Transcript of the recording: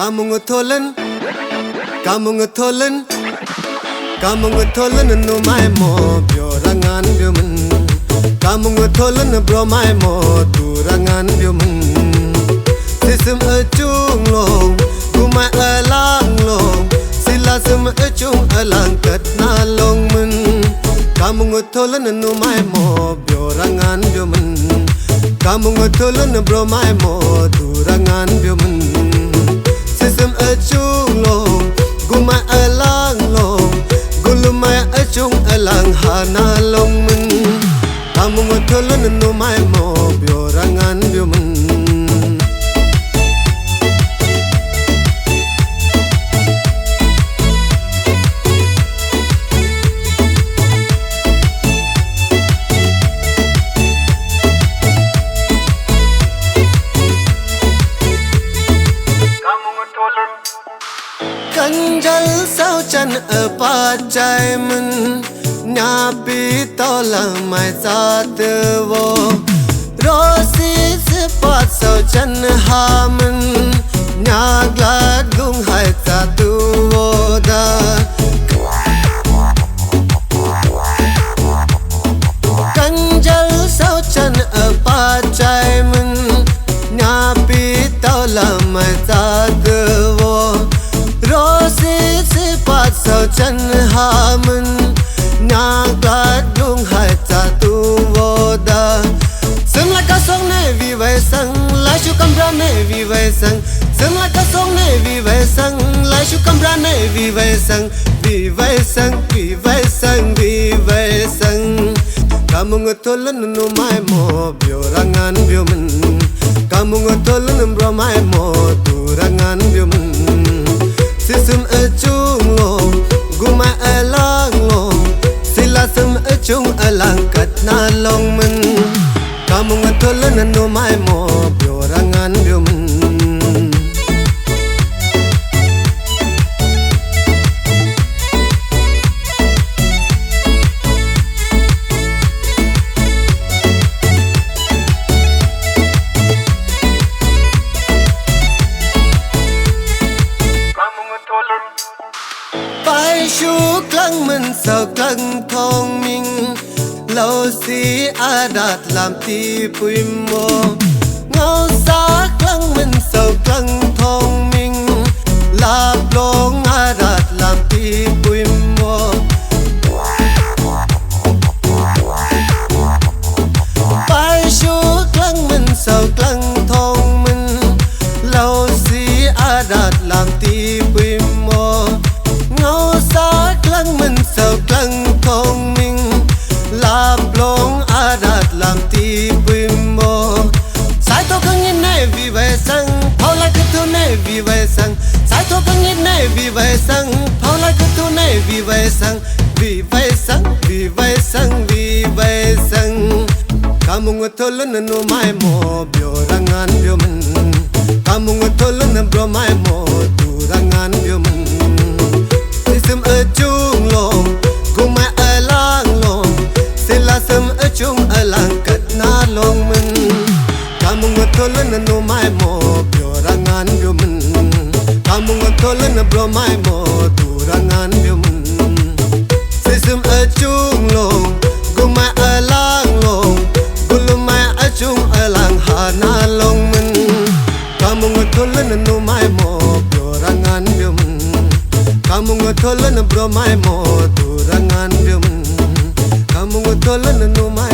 Kamunga tholen, kamunga tholen, kamunga tholen no mai mo bio rangan bio man. Kamunga tholen bro mai mo tu rangan bio man. Sisum chung long, kumai alang long, sila sum chung alang kat na long man. Kamunga tholen no mai mo bio rangan bio man. Kamunga tholen bro mai mo tu rangan bio man. Sisum chung long, kumai alang long, gulumai chung alang hana long man. Kamunga tholen no mai mo bio rangan bio man. Kanjal sao chân ở ba trái mình nhà bị to là mai ra từ vô rosi sẽ bắt sao chân hà mình nhà glad gung hai ra tu vô da Kanjal sao chân ở ba trái mình nhà bị to là mai ra từ vô Rosi se pat sao chân hà mình nhà glad gung hai ta tu vô da Sum la ka song ne vi vai sang la shu kam ra ne vi vai sang Sum la ka song ne vi vai sang la shu kam ra ne vi vai sang vi vai sang vi vai sang vi vai sang Kamunga tholen no mai mo bio rangan bio man Kamunga tholen bro mai mo tu rangan bio man Sisum chung long, guma alang long, sila sum chung alang kat na long man. Kamunga tholen no mai mo bio rangan bio man. Pai shu klang mình sao klang thong minh lâu si adat làm ti pui mo ngao sa klang mình sao klang thong minh lap long adat làm ti pui mo Pai shu klang mình sao klang thong minh lâu si adat làm ti pui mo ngao sa klang mình sao klang thong minh lap long adat làm ti pui mo sai to kang in ne vi vai sang phao lai cái tu ne vi vai sang sai to kang in ne vi vai sang phao lai cái tu ne vi vai sang vi vai sang vi vai sang vi vai sang Kamunga tholen no mai mo bio rangan bio man Kamunga tholen bro mai mo tu rangan bio man Sum chung long, guma alang long, sila sum chung alang kat na long man. Kamunga tholen no mai mo bio rangan bio man. Kamunga tholen bro mai mo tu rangan bio man. Sum chung long, guma alang long, gulumai chung alang hana long man. Kamunga tholen no mai mo bio rangan bio man. Kamunga tholen bro mai mo tu rangan bio man Kamunga tholen no mai